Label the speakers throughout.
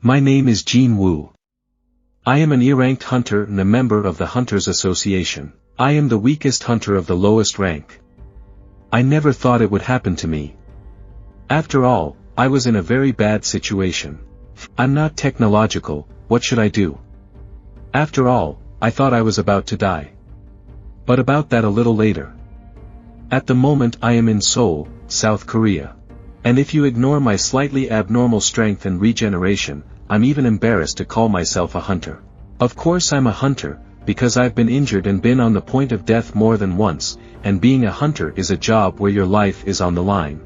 Speaker 1: My name is Jinwoo. I am an E-ranked hunter and a member of the Hunters Association. I am the weakest hunter of the lowest rank. I never thought it would happen to me. After all, I was in a very bad situation. I'm not technological, what should I do? After all, I thought I was about to die. But about that a little later. At the moment I am in Seoul, South Korea. And if you ignore my slightly abnormal strength and regeneration, I'm even embarrassed to call myself a hunter. Of course I'm a hunter, because I've been injured and been on the point of death more than once, and being a hunter is a job where your life is on the line.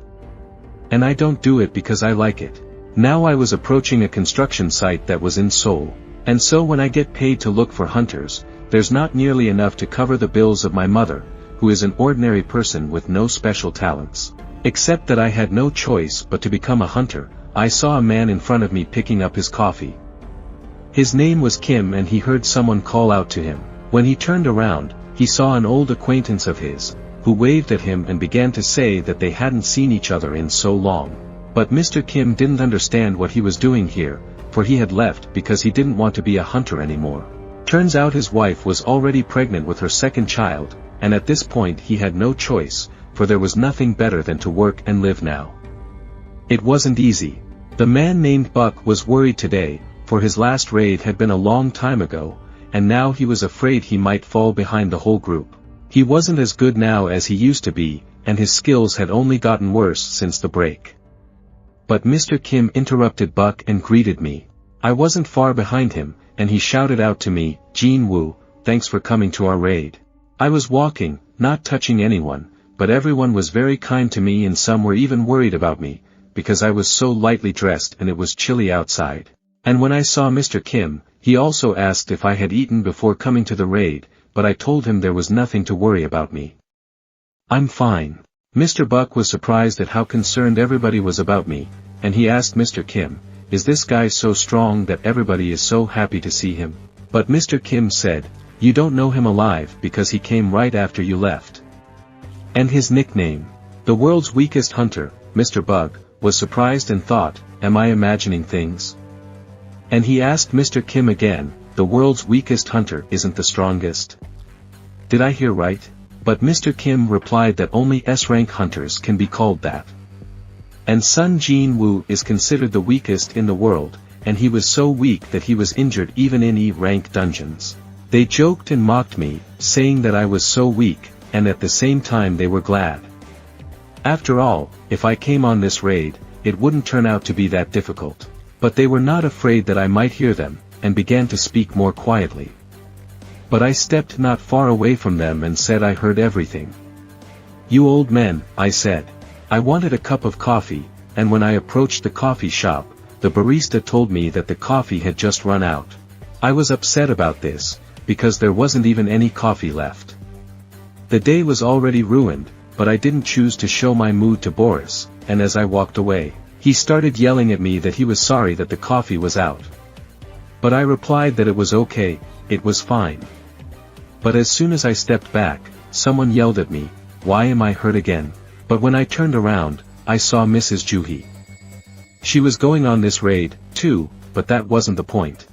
Speaker 1: And I don't do it because I like it. Now I was approaching a construction site that was in Seoul, and so when I get paid to look for hunters, there's not nearly enough to cover the bills of my mother, who is an ordinary person with no special talents. Except that I had no choice but to become a hunter. I saw a man in front of me picking up his coffee. His name was Kim and he heard someone call out to him. When he turned around, he saw an old acquaintance of his, who waved at him and began to say that they hadn't seen each other in so long. But Mr. Kim didn't understand what he was doing here, for he had left because he didn't want to be a hunter anymore. Turns out his wife was already pregnant with her second child, and at this point he had no choice, for there was nothing better than to work and live now. It wasn't easy. The man named Buck was worried today, for his last raid had been a long time ago, and now he was afraid he might fall behind the whole group. He wasn't as good now as he used to be, and his skills had only gotten worse since the break. But Mr. Kim interrupted Buck and greeted me. I wasn't far behind him, and he shouted out to me, "Jinwoo, thanks for coming to our raid." I was walking, not touching anyone, but everyone was very kind to me and some were even worried about me, because I was so lightly dressed and it was chilly outside. And when I saw Mr. Kim, he also asked if I had eaten before coming to the raid, but I told him there was nothing to worry about me. I'm fine. Mr. Buck was surprised at how concerned everybody was about me, and he asked Mr. Kim, "Is this guy so strong that everybody is so happy to see him?" But Mr. Kim said, "You don't know him alive because he came right after you left." And his nickname, the world's weakest hunter, Mr. Bug, was surprised and thought, am I imagining things? And he asked Mr. Kim again, the world's weakest hunter isn't the strongest? Did I hear right? But Mr. Kim replied that only S-rank hunters can be called that. And Sun Jinwoo is considered the weakest in the world, and he was so weak that he was injured even in E-rank dungeons. They joked and mocked me, saying that I was so weak, and at the same time they were glad. After all, if I came on this raid, it wouldn't turn out to be that difficult. But they were not afraid that I might hear them, and began to speak more quietly. But I stepped not far away from them and said I heard everything. "You old men," I said. I wanted a cup of coffee, and when I approached the coffee shop, the barista told me that the coffee had just run out. I was upset about this, because there wasn't even any coffee left. The day was already ruined, but I didn't choose to show my mood to Boris, and as I walked away, he started yelling at me that he was sorry that the coffee was out. But I replied that it was okay, it was fine. But as soon as I stepped back, someone yelled at me, "Why am I hurt again?" But when I turned around, I saw Mrs. Juhi. She was going on this raid, too, but that wasn't the point.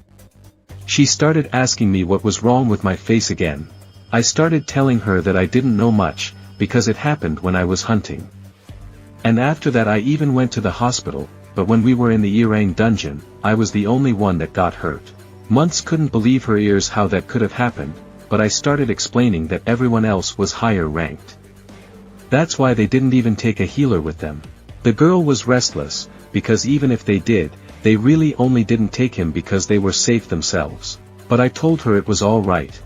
Speaker 1: She started asking me what was wrong with my face again. I started telling her that I didn't know much, because it happened when I was hunting. And after that I even went to the hospital, but when we were in the Irang dungeon, I was the only one that got hurt. Months couldn't believe her ears how that could have happened, but I started explaining that everyone else was higher ranked. That's why they didn't even take a healer with them. The girl was restless, because even if they did, they really only didn't take him because they were safe themselves. But I told her it was all right.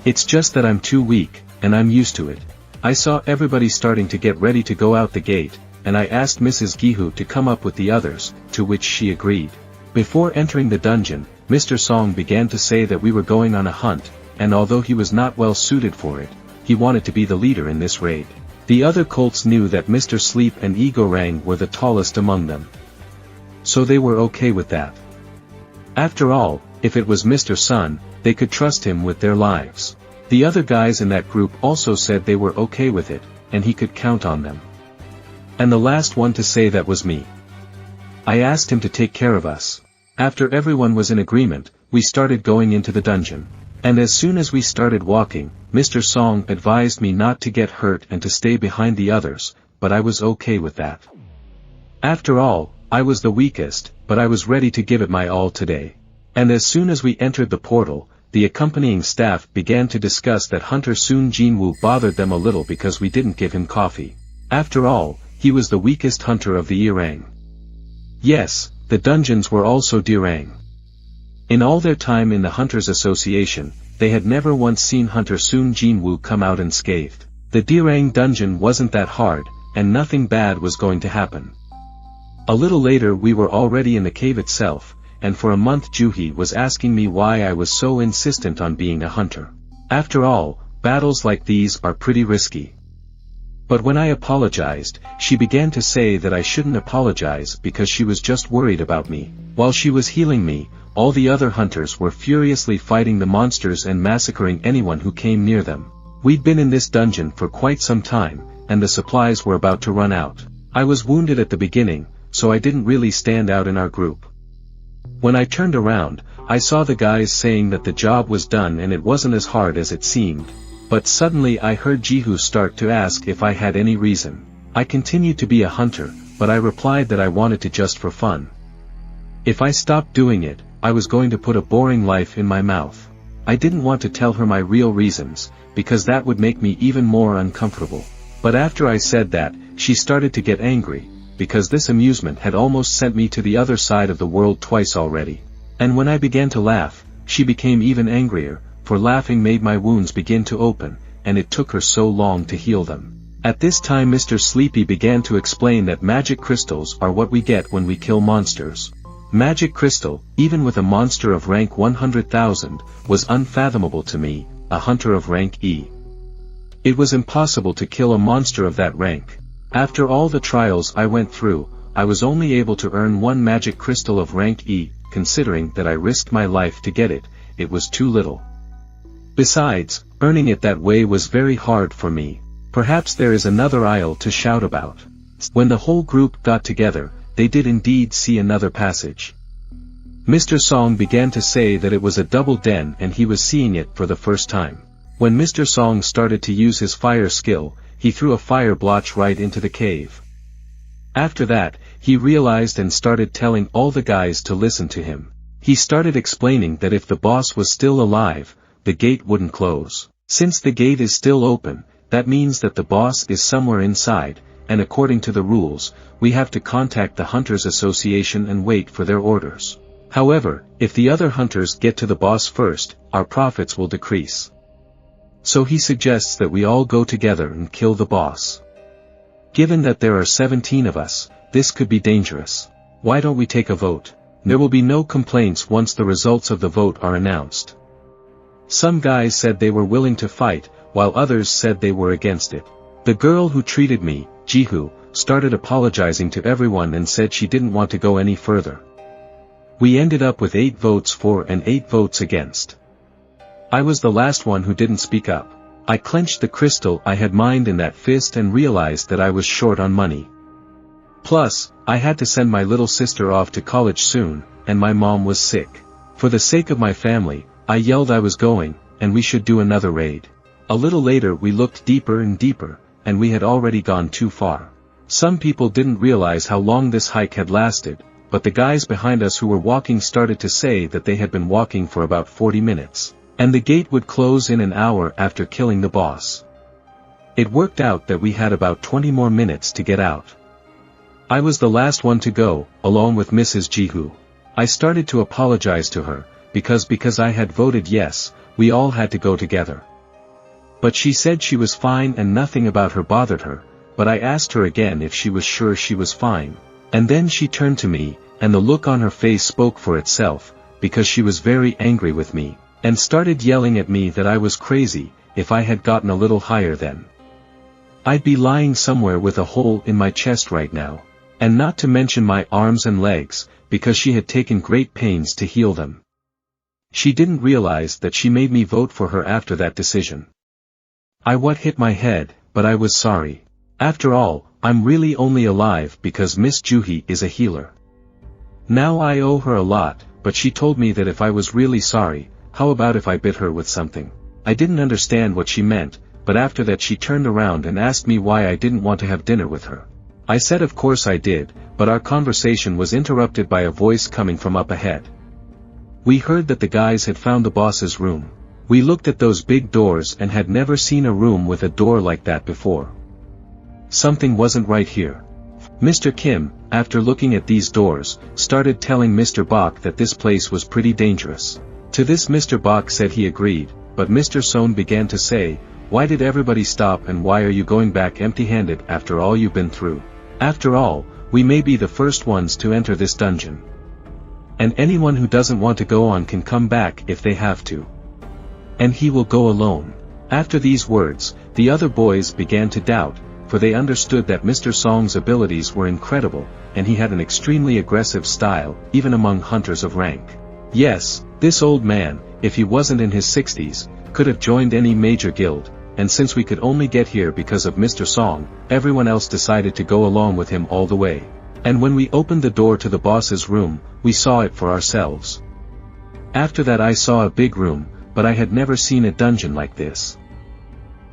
Speaker 1: It's just that I'm too weak, and I'm used to it. I saw everybody starting to get ready to go out the gate, and I asked Mrs. Gihu to come up with the others, to which she agreed. Before entering the dungeon, Mr. Song began to say that we were going on a hunt, and although he was not well suited for it, he wanted to be the leader in this raid. The other colts knew that Mr. Sleep and Egorang were the tallest among them. So they were okay with that. After all, if it was Mr. Sun, they could trust him with their lives. The other guys in that group also said they were okay with it, and he could count on them. And the last one to say that was me. I asked him to take care of us. After everyone was in agreement, we started going into the dungeon. And as soon as we started walking, Mr. Song advised me not to get hurt and to stay behind the others, but I was okay with that. After all, I was the weakest, but I was ready to give it my all today. And as soon as we entered the portal, the accompanying staff began to discuss that Hunter Soon Jinwoo bothered them a little because we didn't give him coffee. After all, he was the weakest hunter of the Erang. Yes, the dungeons were also Derang. In all their time in the Hunters Association, they had never once seen Hunter Soon Jinwoo come out unscathed. The Derang dungeon wasn't that hard, and nothing bad was going to happen. A little later we were already in the cave itself, and for a month Juhi was asking me why I was so insistent on being a hunter. After all, battles like these are pretty risky. But when I apologized, she began to say that I shouldn't apologize because she was just worried about me. While she was healing me, all the other hunters were furiously fighting the monsters and massacring anyone who came near them. We'd been in this dungeon for quite some time, and the supplies were about to run out. I was wounded at the beginning, so I didn't really stand out in our group. When I turned around, I saw the guys saying that the job was done and it wasn't as hard as it seemed. But suddenly I heard Jihu start to ask if I had any reason. I continued to be a hunter, but I replied that I wanted to just for fun. If I stopped doing it, I was going to put a boring life in my mouth. I didn't want to tell her my real reasons, because that would make me even more uncomfortable. But after I said that, she started to get angry, because this amusement had almost sent me to the other side of the world twice already. And when I began to laugh, she became even angrier, for laughing made my wounds begin to open, and it took her so long to heal them. At this time Mr. Sleepy began to explain that magic crystals are what we get when we kill monsters. Magic crystal, even with a monster of rank 100,000, was unfathomable to me, a hunter of rank E. It was impossible to kill a monster of that rank. After all the trials I went through, I was only able to earn one magic crystal of rank E. Considering that I risked my life to get it, it was too little. Besides, earning it that way was very hard for me. Perhaps there is another aisle to shout about. When the whole group got together, they did indeed see another passage. Mr. Song began to say that it was a double den and he was seeing it for the first time. When Mr. Song started to use his fire skill, he threw a fire blotch right into the cave. After that, he realized and started telling all the guys to listen to him. He started explaining that if the boss was still alive, the gate wouldn't close. Since the gate is still open, that means that the boss is somewhere inside, and according to the rules, we have to contact the Hunters Association and wait for their orders. However, if the other hunters get to the boss first, our profits will decrease. So he suggests that we all go together and kill the boss. Given that there are 17 of us, this could be dangerous. Why don't we take a vote? There will be no complaints once the results of the vote are announced. Some guys said they were willing to fight, while others said they were against it. The girl who treated me, Jihu, started apologizing to everyone and said she didn't want to go any further. We ended up with 8 votes for and 8 votes against. I was the last one who didn't speak up. I clenched the crystal I had mined in that fist and realized that I was short on money. Plus, I had to send my little sister off to college soon, and my mom was sick. For the sake of my family, I yelled I was going, and we should do another raid. A little later we looked deeper and deeper, and we had already gone too far. Some people didn't realize how long this hike had lasted, but the guys behind us who were walking started to say that they had been walking for about 40 minutes, and the gate would close in an hour after killing the boss. It worked out that we had about 20 more minutes to get out. I was the last one to go, along with Mrs. Jihu. I started to apologize to her, because I had voted yes, we all had to go together. But she said she was fine and nothing about her bothered her, but I asked her again if she was sure she was fine. And then she turned to me, and the look on her face spoke for itself, because she was very angry with me, and started yelling at me that I was crazy, if I had gotten a little higher then. I'd be lying somewhere with a hole in my chest right now. And not to mention my arms and legs, because she had taken great pains to heal them. She didn't realize that she made me vote for her after that decision. I hit my head, but I was sorry. After all, I'm really only alive because Miss Juhi is a healer. Now I owe her a lot, but she told me that if I was really sorry, how about if I bit her with something? I didn't understand what she meant, but after that she turned around and asked me why I didn't want to have dinner with her. I said of course I did, but our conversation was interrupted by a voice coming from up ahead. We heard that the guys had found the boss's room. We looked at those big doors and had never seen a room with a door like that before. Something wasn't right here. Mr. Kim, after looking at these doors, started telling Mr. Bok that this place was pretty dangerous. To this Mr. Bok said he agreed, but Mr. Son began to say, "Why did everybody stop and why are you going back empty-handed after all you've been through? After all, we may be the first ones to enter this dungeon. And anyone who doesn't want to go on can come back if they have to. And he will go alone." After these words, the other boys began to doubt, for they understood that Mr. Song's abilities were incredible, and he had an extremely aggressive style, even among hunters of rank. Yes, this old man, if he wasn't in his 60s, could have joined any major guild, and since we could only get here because of Mr. Song, everyone else decided to go along with him all the way. And when we opened the door to the boss's room, we saw it for ourselves. After that I saw a big room, but I had never seen a dungeon like this.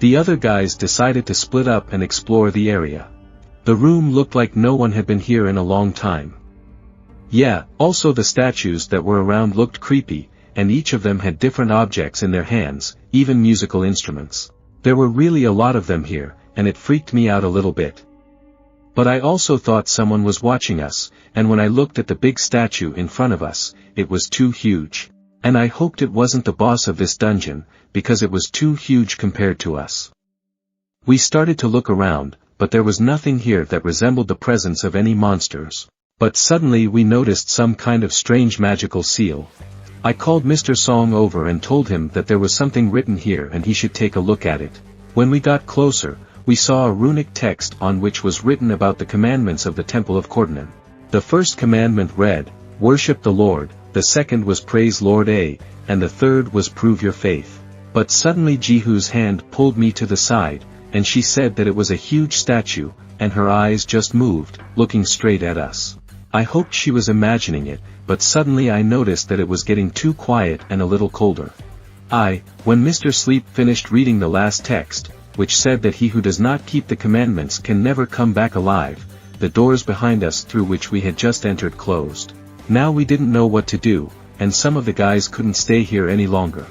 Speaker 1: The other guys decided to split up and explore the area. The room looked like no one had been here in a long time. Yeah, also the statues that were around looked creepy, and each of them had different objects in their hands, even musical instruments. There were really a lot of them here, and it freaked me out a little bit. But I also thought someone was watching us, and when I looked at the big statue in front of us, it was too huge. And I hoped it wasn't the boss of this dungeon, because it was too huge compared to us. We started to look around, but there was nothing here that resembled the presence of any monsters. But suddenly we noticed some kind of strange magical seal. I called Mr. Song over and told him that there was something written here and he should take a look at it. When we got closer, we saw a runic text on which was written about the commandments of the Temple of Kordanon. The first commandment read, "Worship the Lord," the second was "Praise Lord A," and the third was "Prove your faith." But suddenly Jihu's hand pulled me to the side, and she said that it was a huge statue, and her eyes just moved, looking straight at us. I hoped she was imagining it, but suddenly I noticed that it was getting too quiet and a little colder. When Mr. Sleep finished reading the last text, which said that he who does not keep the commandments can never come back alive, the doors behind us through which we had just entered closed. Now we didn't know what to do, and some of the guys couldn't stay here any longer.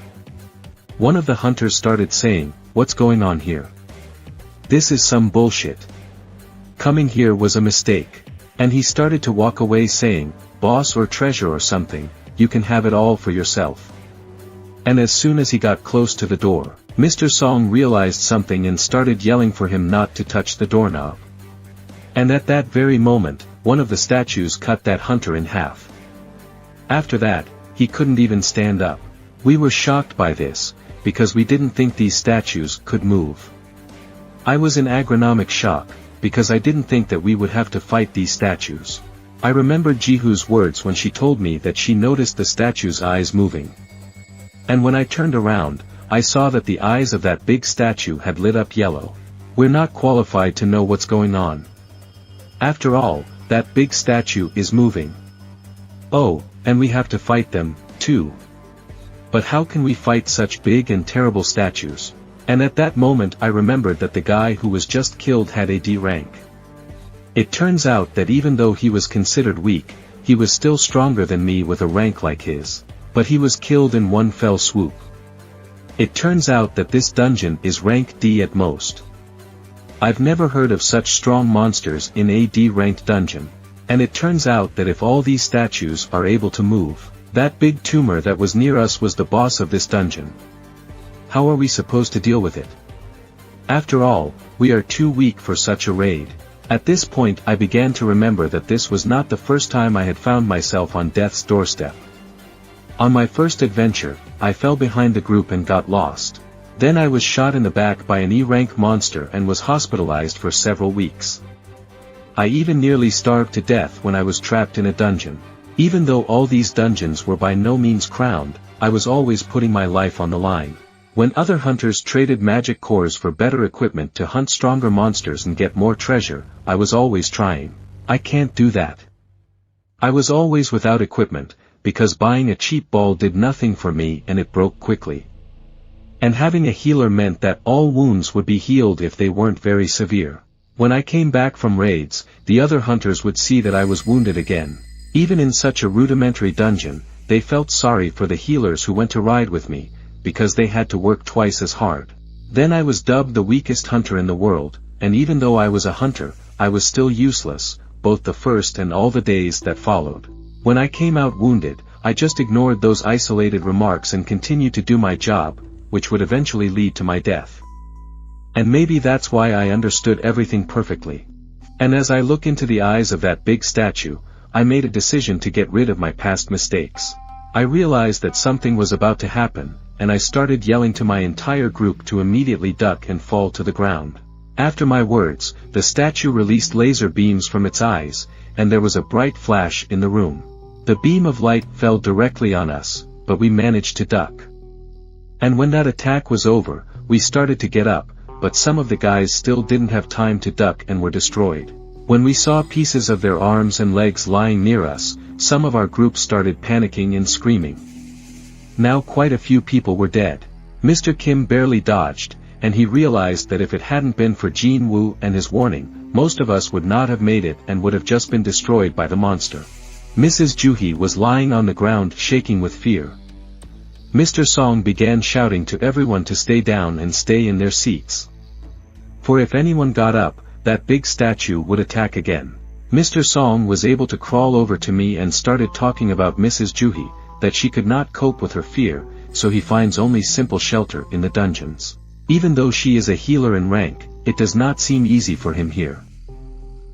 Speaker 1: One of the hunters started saying, "What's going on here? This is some bullshit. Coming here was a mistake." And he started to walk away saying, "Boss or treasure or something, you can have it all for yourself." And as soon as he got close to the door, Mr. Song realized something and started yelling for him not to touch the doorknob. And at that very moment, one of the statues cut that hunter in half. After that, he couldn't even stand up. We were shocked by this, because we didn't think these statues could move. I was in agronomic shock, because I didn't think that we would have to fight these statues. I remembered Jihu's words when she told me that she noticed the statue's eyes moving. And when I turned around, I saw that the eyes of that big statue had lit up yellow. We're not qualified to know what's going on. After all, that big statue is moving. Oh, and we have to fight them, too. But how can we fight such big and terrible statues? And at that moment I remembered that the guy who was just killed had a D rank. It turns out that even though he was considered weak, he was still stronger than me with a rank like his. But he was killed in one fell swoop. It turns out that this dungeon is rank D at most. I've never heard of such strong monsters in a D-ranked dungeon. And it turns out that if all these statues are able to move, that big tumor that was near us was the boss of this dungeon. How are we supposed to deal with it? After all, we are too weak for such a raid. At this point I began to remember that this was not the first time I had found myself on death's doorstep. On my first adventure, I fell behind the group and got lost. Then I was shot in the back by an E-rank monster and was hospitalized for several weeks. I even nearly starved to death when I was trapped in a dungeon. Even though all these dungeons were by no means crowned, I was always putting my life on the line. When other hunters traded magic cores for better equipment to hunt stronger monsters and get more treasure, I was always trying. I can't do that. I was always without equipment, because buying a cheap ball did nothing for me and it broke quickly. And having a healer meant that all wounds would be healed if they weren't very severe. When I came back from raids, the other hunters would see that I was wounded again. Even in such a rudimentary dungeon, they felt sorry for the healers who went to ride with me, because they had to work twice as hard. Then I was dubbed the weakest hunter in the world, and even though I was a hunter, I was still useless, both the first and all the days that followed. When I came out wounded, I just ignored those isolated remarks and continued to do my job, which would eventually lead to my death. And maybe that's why I understood everything perfectly. And as I look into the eyes of that big statue, I made a decision to get rid of my past mistakes. I realized that something was about to happen, and I started yelling to my entire group to immediately duck and fall to the ground. After my words, the statue released laser beams from its eyes, and there was a bright flash in the room. The beam of light fell directly on us, but we managed to duck. And when that attack was over, we started to get up, but some of the guys still didn't have time to duck and were destroyed. When we saw pieces of their arms and legs lying near us, some of our group started panicking and screaming. Now quite a few people were dead. Mr. Kim barely dodged, and he realized that if it hadn't been for Jinwoo and his warning, most of us would not have made it and would have just been destroyed by the monster. Mrs. Juhi was lying on the ground shaking with fear. Mr. Song began shouting to everyone to stay down and stay in their seats. For if anyone got up, that big statue would attack again. Mr. Song was able to crawl over to me and started talking about Mrs. Juhi, that she could not cope with her fear, so he finds only simple shelter in the dungeons. Even though she is a healer in rank, it does not seem easy for him here.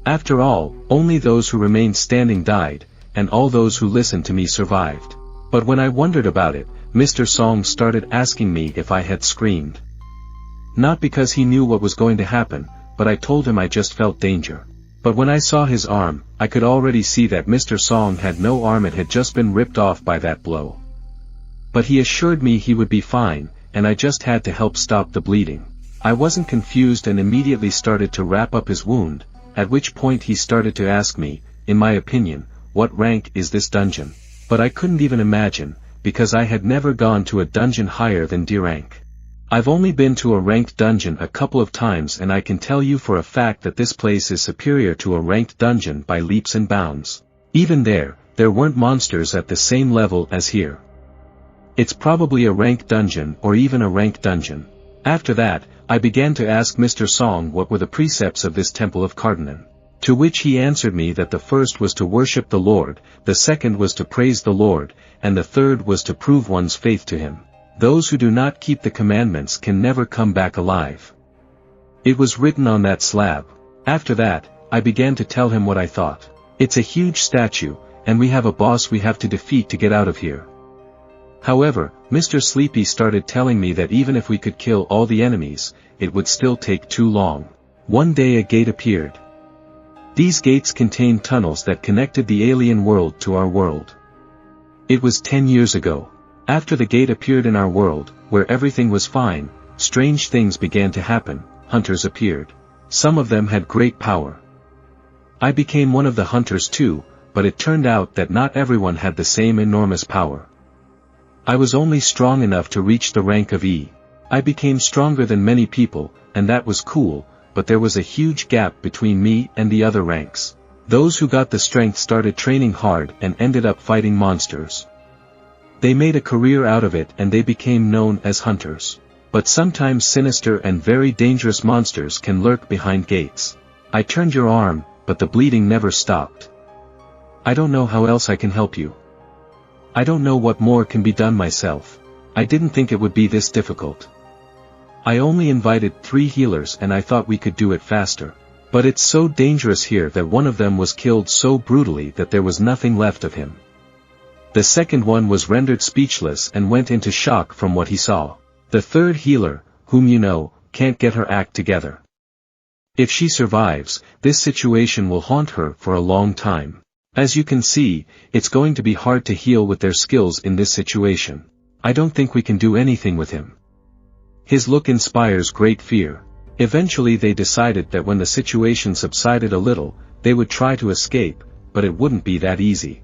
Speaker 1: After all, only those who remained standing died, and all those who listened to me survived. But when I wondered about it, Mr. Song started asking me if I had screamed. Not because he knew what was going to happen, but I told him I just felt danger. But when I saw his arm, I could already see that Mr. Song had no arm, it had just been ripped off by that blow. But he assured me he would be fine, and I just had to help stop the bleeding. I wasn't confused and immediately started to wrap up his wound, at which point he started to ask me, in my opinion, what rank is this dungeon? But I couldn't even imagine, because I had never gone to a dungeon higher than D rank. I've only been to a ranked dungeon a couple of times, and I can tell you for a fact that this place is superior to a ranked dungeon by leaps and bounds. Even there weren't monsters at the same level as here. It's probably a ranked dungeon or even a ranked dungeon. After that, I began to ask Mr. Song what were the precepts of this temple of Cardinal. To which he answered me that the first was to worship the Lord, the second was to praise the Lord, and the third was to prove one's faith to him. Those who do not keep the commandments can never come back alive. It was written on that slab. After that, I began to tell him what I thought. It's a huge statue, and we have a boss we have to defeat to get out of here. However, Mr. Sleepy started telling me that even if we could kill all the enemies, it would still take too long. One day a gate appeared. These gates contained tunnels that connected the alien world to our world. It was 10 years ago. After the gate appeared in our world, where everything was fine, strange things began to happen. Hunters appeared. Some of them had great power. I became one of the hunters too, but it turned out that not everyone had the same enormous power. I was only strong enough to reach the rank of E. I became stronger than many people, and that was cool, but there was a huge gap between me and the other ranks. Those who got the strength started training hard and ended up fighting monsters. They made a career out of it and they became known as hunters. But sometimes sinister and very dangerous monsters can lurk behind gates. I turned your arm, but the bleeding never stopped. I don't know how else I can help you. I don't know what more can be done myself. I didn't think it would be this difficult. I only invited 3 healers and I thought we could do it faster. But it's so dangerous here that one of them was killed so brutally that there was nothing left of him. The second one was rendered speechless and went into shock from what he saw. The third healer, whom you know, can't get her act together. If she survives, this situation will haunt her for a long time. As you can see, it's going to be hard to heal with their skills in this situation. I don't think we can do anything with him. His look inspires great fear. Eventually they decided that when the situation subsided a little, they would try to escape, but it wouldn't be that easy.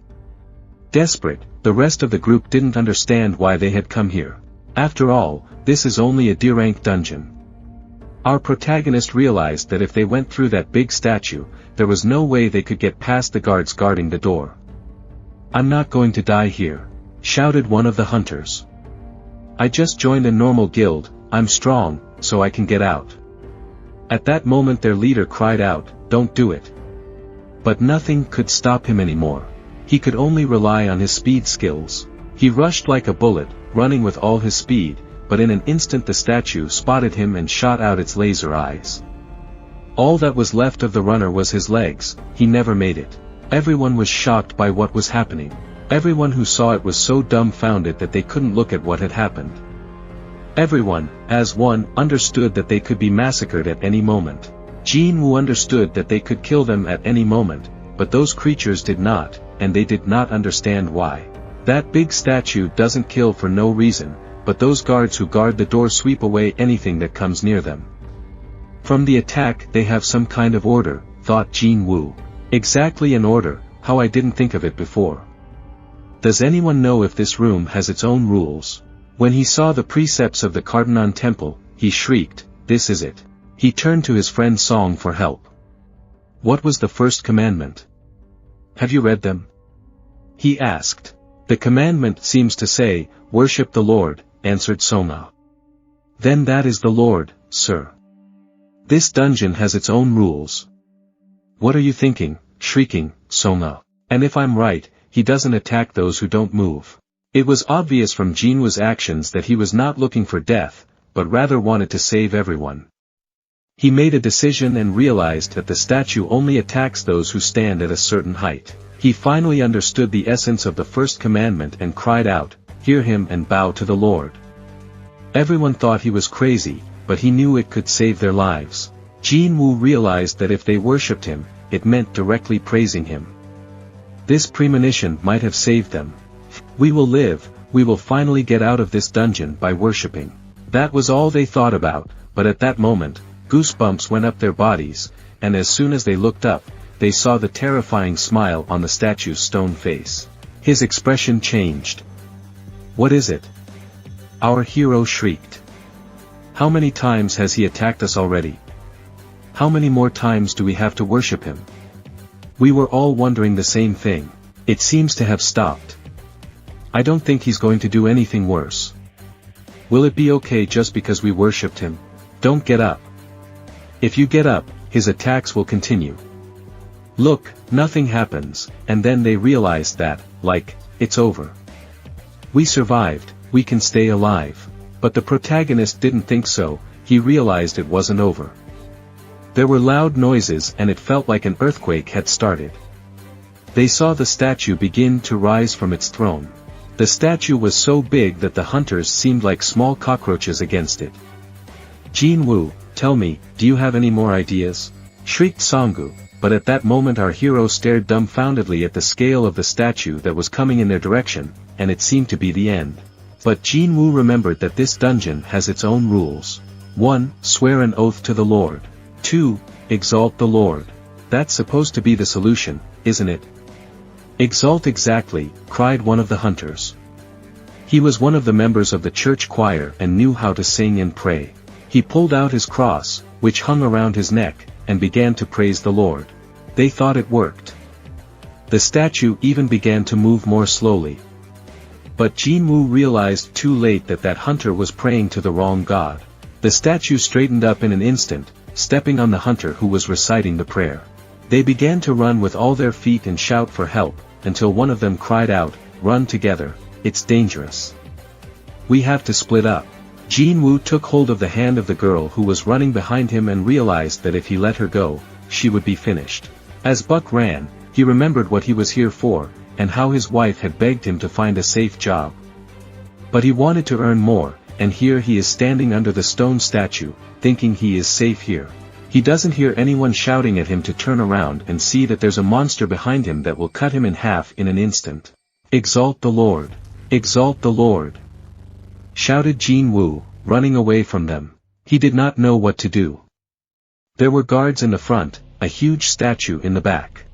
Speaker 1: Desperate, the rest of the group didn't understand why they had come here. After all, this is only a D-rank dungeon. Our protagonist realized that if they went through that big statue, there was no way they could get past the guards guarding the door. "I'm not going to die here," shouted one of the hunters. "I just joined a normal guild, I'm strong, so I can get out." At that moment their leader cried out, "Don't do it." But nothing could stop him anymore. He could only rely on his speed skills. He rushed like a bullet, running with all his speed, but in an instant the statue spotted him and shot out its laser eyes. All that was left of the runner was his legs. He never made it. Everyone was shocked by what was happening. Everyone who saw it was so dumbfounded that they couldn't look at what had happened. Everyone, as one, understood that they could be massacred at any moment. Jinwoo understood that they could kill them at any moment, but those creatures did not, and they did not understand why. That big statue doesn't kill for no reason, but those guards who guard the door sweep away anything that comes near them. From the attack they have some kind of order, thought Jinwoo. Exactly an order, how I didn't think of it before. Does anyone know if this room has its own rules? When he saw the precepts of the Cardonon temple, he shrieked, "This is it." He turned to his friend Song for help. "What was the first commandment? Have you read them?" he asked. "The commandment seems to say, worship the Lord," answered Songa. "Then that is the Lord, sir. This dungeon has its own rules." "What are you thinking?" shrieking, Songa. "And if I'm right, he doesn't attack those who don't move." It was obvious from Jinwoo's actions that he was not looking for death, but rather wanted to save everyone. He made a decision and realized that the statue only attacks those who stand at a certain height. He finally understood the essence of the first commandment and cried out, "Hear him and bow to the Lord." Everyone thought he was crazy, but he knew it could save their lives. Jinwoo realized that if they worshipped him, it meant directly praising him. This premonition might have saved them. "We will live, we will finally get out of this dungeon by worshipping." That was all they thought about, but at that moment, goosebumps went up their bodies, and as soon as they looked up, they saw the terrifying smile on the statue's stone face. His expression changed. "What is it?" our hero shrieked. "How many times has he attacked us already? How many more times do we have to worship him?" We were all wondering the same thing. It seems to have stopped. "I don't think he's going to do anything worse. Will it be okay just because we worshipped him? Don't get up. If you get up, his attacks will continue." Look, nothing happens, and then they realized that, it's over. We survived, we can stay alive. But the protagonist didn't think so. He realized it wasn't over. There were loud noises and it felt like an earthquake had started. They saw the statue begin to rise from its throne. The statue was so big that the hunters seemed like small cockroaches against it. "Jinwoo, tell me, do you have any more ideas?" shrieked Songgu, but at that moment our hero stared dumbfoundedly at the scale of the statue that was coming in their direction, and it seemed to be the end. But Jinwoo remembered that this dungeon has its own rules. 1. Swear an oath to the Lord. 2. Exalt the Lord. That's supposed to be the solution, isn't it? "Exalt exactly," cried one of the hunters. He was one of the members of the church choir and knew how to sing and pray. He pulled out his cross, which hung around his neck, and began to praise the Lord. They thought it worked. The statue even began to move more slowly. But Jinwoo realized too late that that hunter was praying to the wrong god. The statue straightened up in an instant, stepping on the hunter who was reciting the prayer. They began to run with all their feet and shout for help, until one of them cried out, "Run together, it's dangerous. We have to split up." Jinwoo took hold of the hand of the girl who was running behind him and realized that if he let her go, she would be finished. As Buck ran, he remembered what he was here for, and how his wife had begged him to find a safe job. But he wanted to earn more, and here he is standing under the stone statue, thinking he is safe here. He doesn't hear anyone shouting at him to turn around and see that there's a monster behind him that will cut him in half in an instant. "Exalt the Lord! Exalt the Lord!" shouted Jinwoo, running away from them. He did not know what to do. There were guards in the front, a huge statue in the back.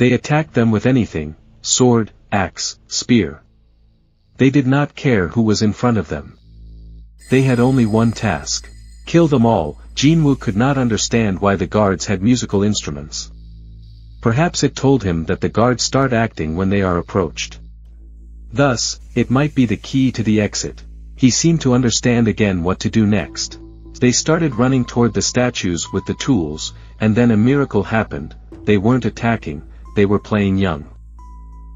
Speaker 1: They attacked them with anything, sword, axe, spear. They did not care who was in front of them. They had only one task. Kill them all. Jinwoo could not understand why the guards had musical instruments. Perhaps it told him that the guards start acting when they are approached. Thus, it might be the key to the exit. He seemed to understand again what to do next. They started running toward the statues with the tools, and then a miracle happened. They weren't attacking, they were playing young.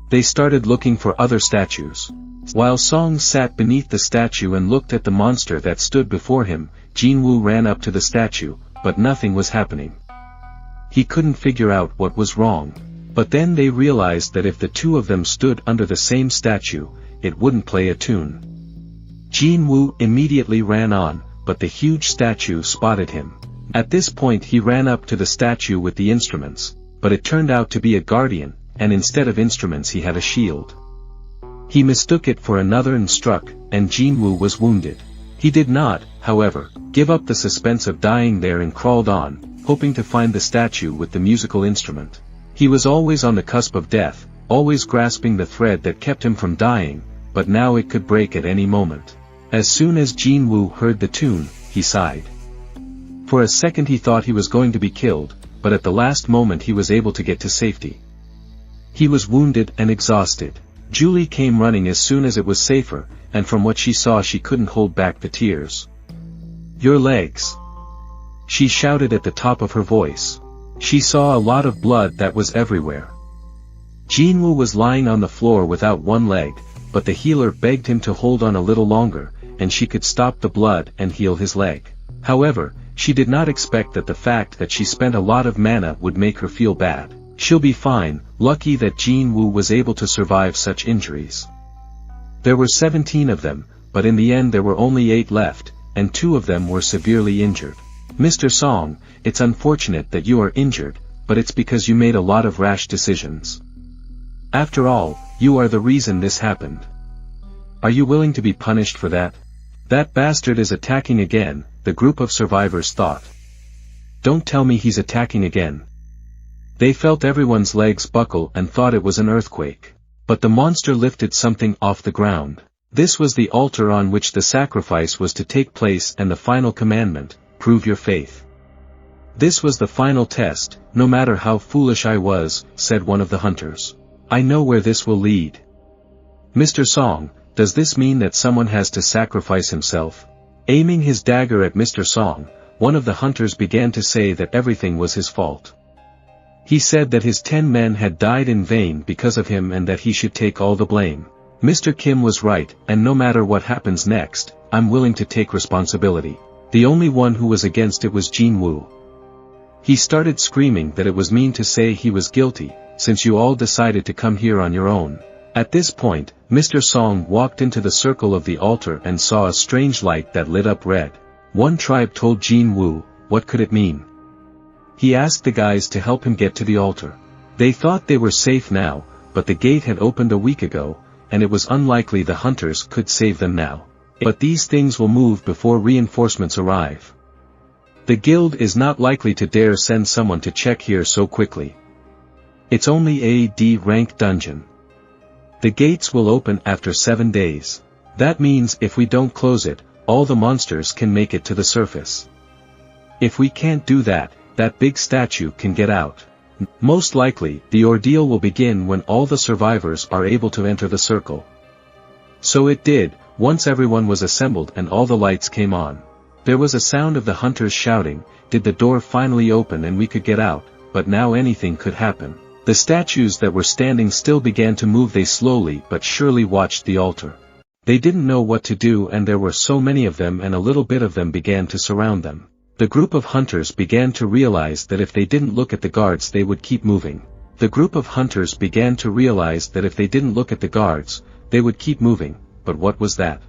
Speaker 1: They started looking for other statues. While Song sat beneath the statue and looked at the monster that stood before him, Jinwoo ran up to the statue, but nothing was happening. He couldn't figure out what was wrong. But then they realized that if the two of them stood under the same statue, it wouldn't play a tune. Jinwoo immediately ran on, but the huge statue spotted him. At this point he ran up to the statue with the instruments, but it turned out to be a guardian, and instead of instruments he had a shield. He mistook it for another and struck, and Jinwoo was wounded. He did not, however, give up the suspense of dying there and crawled on, hoping to find the statue with the musical instrument. He was always on the cusp of death, always grasping the thread that kept him from dying, but now it could break at any moment. As soon as Jinwoo heard the tune, he sighed. For a second he thought he was going to be killed, but at the last moment he was able to get to safety. He was wounded and exhausted. Julie came running as soon as it was safer, and from what she saw she couldn't hold back the tears. "Your legs!" she shouted at the top of her voice. She saw a lot of blood that was everywhere. Jinwoo was lying on the floor without one leg, but the healer begged him to hold on a little longer, and she could stop the blood and heal his leg. However, she did not expect that the fact that she spent a lot of mana would make her feel bad. She'll be fine. Lucky that Jinwoo was able to survive such injuries. There were 17 of them, but in the end there were only 8 left, and 2 of them were severely injured. "Mr. Song, it's unfortunate that you are injured, but it's because you made a lot of rash decisions. After all, you are the reason this happened. Are you willing to be punished for that?" "That bastard is attacking again," the group of survivors thought. "Don't tell me he's attacking again." They felt everyone's legs buckle and thought it was an earthquake. But the monster lifted something off the ground. This was the altar on which the sacrifice was to take place and the final commandment, "Prove your faith." "This was the final test, no matter how foolish I was," said one of the hunters. "I know where this will lead." "Mr. Song, does this mean that someone has to sacrifice himself?" Aiming his dagger at Mr. Song, one of the hunters began to say that everything was his fault. He said that his 10 men had died in vain because of him and that he should take all the blame. Mr. Kim was right, and no matter what happens next, I'm willing to take responsibility. The only one who was against it was Jinwoo. He started screaming that it was mean to say he was guilty, since you all decided to come here on your own. At this point, Mr. Song walked into the circle of the altar and saw a strange light that lit up red. One tribe told Jinwoo, what could it mean? He asked the guys to help him get to the altar. They thought they were safe now, but the gate had opened a week ago, and it was unlikely the hunters could save them now. But these things will move before reinforcements arrive. The guild is not likely to dare send someone to check here so quickly. It's only a D-rank dungeon. The gates will open after 7 days. That means if we don't close it, all the monsters can make it to the surface. If we can't do that, that big statue can get out. Most likely, the ordeal will begin when all the survivors are able to enter the circle. So it did, once everyone was assembled and all the lights came on. There was a sound of the hunters shouting, "Did the door finally open and we could get out?" But now anything could happen. The statues that were standing still began to move. They slowly but surely watched the altar. They didn't know what to do, and there were so many of them, and a little bit of them began to surround them. The group of hunters began to realize that if they didn't look at the guards they would keep moving. The group of hunters began to realize that if they didn't look at the guards, they would keep moving. But what was that?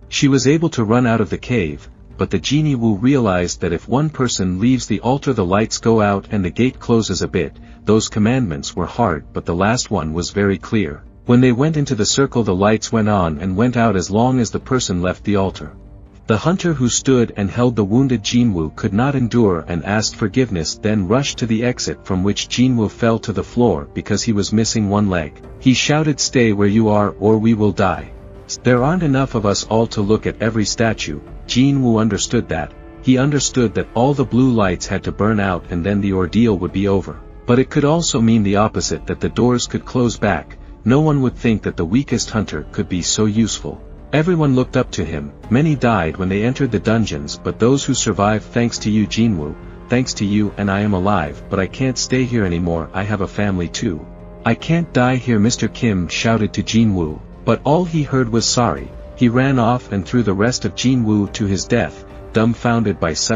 Speaker 1: She was able to run out of the cave, but the Jinwoo realized that if one person leaves the altar the lights go out and the gate closes a bit. Those commandments were hard, but the last one was very clear. When they went into the circle the lights went on and went out as long as the person left the altar. The hunter who stood and held the wounded Jinwoo could not endure and asked forgiveness, then rushed to the exit from which Jinwoo fell to the floor because he was missing one leg. He shouted, "Stay where you are or we will die. There aren't enough of us all to look at every statue." Jinwoo understood that. He understood that all the blue lights had to burn out and then the ordeal would be over. But it could also mean the opposite, that the doors could close back. No one would think that the weakest hunter could be so useful. Everyone looked up to him. Many died when they entered the dungeons, but those who survived, thanks to you Jinwoo, thanks to you, and I am alive, but I can't stay here anymore, I have a family too. I can't die here, Mr. Kim shouted to Jinwoo, but all he heard was sorry. He ran off and threw the rest of Jinwoo to his death, dumbfounded by such